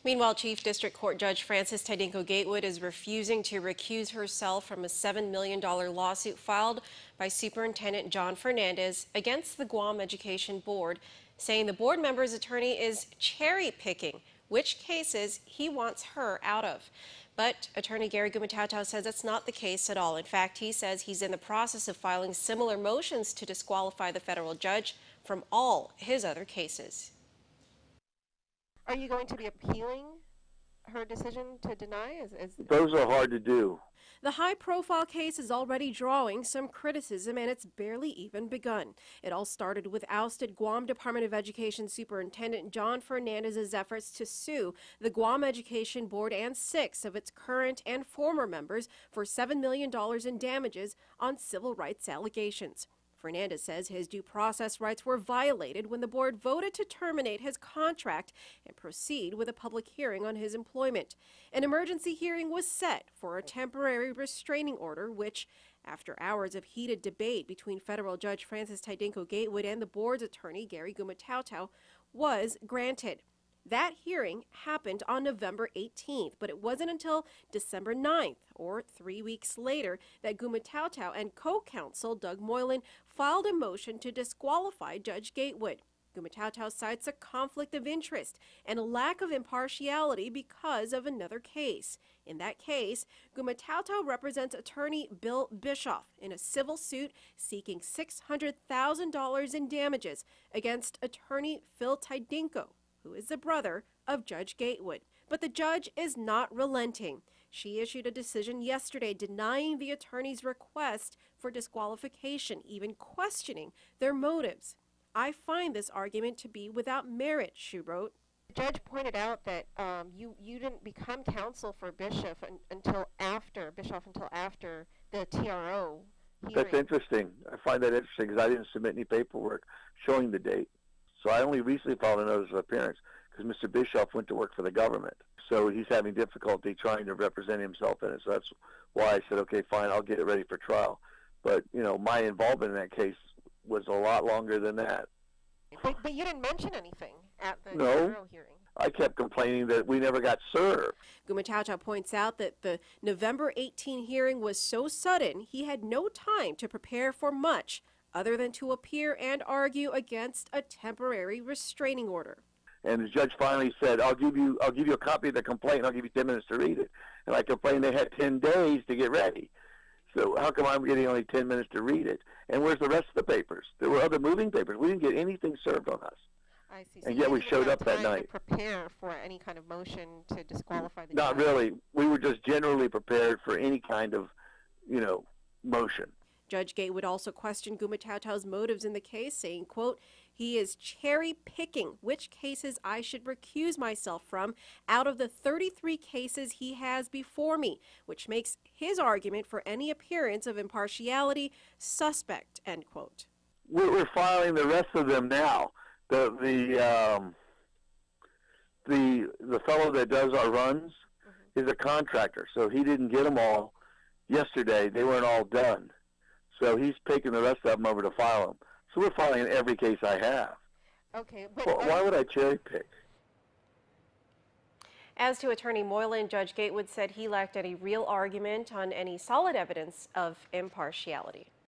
Meanwhile, Chief District Court Judge Frances Tydinko Gatewood is refusing to recuse herself from a $7 million lawsuit filed by Superintendent John Fernandez against the Guam Education Board, saying the board member's attorney is cherry-picking which cases he wants her out of. But attorney Gary Gumatautau says that's not the case at all. In fact, he says he's in the process of filing similar motions to disqualify the federal judge from all his other cases. Are you going to be appealing her decision to deny? Those are hard to do. The high-profile case is already drawing some criticism, and it's barely even begun. It all started with ousted Guam Department of Education Superintendent John Fernandez's efforts to sue the Guam Education Board and 6 of its current and former members for $7 million in damages on civil rights allegations. Fernandez says his due process rights were violated when the board voted to terminate his contract and proceed with a public hearing on his employment. An emergency hearing was set for a temporary restraining order, which, after hours of heated debate between federal Judge Frances Tydinko Gatewood and the board's attorney Gary Gumatautau, was granted. That hearing happened on November 18th, but it wasn't until December 9th, or 3 weeks later, that Gumatautau and co-counsel Doug Moylan filed a motion to disqualify Judge Gatewood. Gumatautau cites a conflict of interest and a lack of impartiality because of another case. In that case, Gumatautau represents attorney Bill Bischoff in a civil suit seeking $600,000 in damages against attorney Phil Tydinko, who is the brother of Judge Gatewood. But the judge is not relenting. She issued a decision yesterday denying the attorney's request for disqualification, even questioning their motives. I find this argument to be without merit, she wrote. The judge pointed out that you didn't become counsel for Bischoff until after the TRO hearing. That's interesting. I find that interesting because I didn't submit any paperwork showing the date. So I only recently filed a notice of appearance because Mr. Bischoff went to work for the government. So he's having difficulty trying to represent himself in it. So that's why I said, okay, fine, I'll get it ready for trial. But, you know, my involvement in that case was a lot longer than that. But you didn't mention anything at the TRO hearing. I kept complaining that we never got served. Gumatautau points out that the November 18 hearing was so sudden he had no time to prepare for much other than to appear and argue against a temporary restraining order. And the judge finally said, I'll give you a copy of the complaint and I'll give you 10 minutes to read it. And I complained they had 10 days to get ready. So how come I'm getting only 10 minutes to read it? And where's the rest of the papers? There were other moving papers. We didn't get anything served on us. I see. And yet we showed up that night. To prepare for any kind of motion to disqualify the Not judge? really. We were just generally prepared for any kind of, motion. Judge Gatewood also questioned Gumatautau's motives in the case, saying, quote, he is cherry-picking which cases I should recuse myself from out of the 33 cases he has before me, which makes his argument for any appearance of impartiality suspect, end quote. We're filing the rest of them now. The fellow that does our runs is a contractor, so he didn't get them all yesterday. They weren't all done. So he's taking the rest of them over to file them. So we're filing every case I have. Okay, but well, why would I cherry pick? As to attorney Moylan, Judge Gatewood said he lacked any real argument on any solid evidence of impartiality.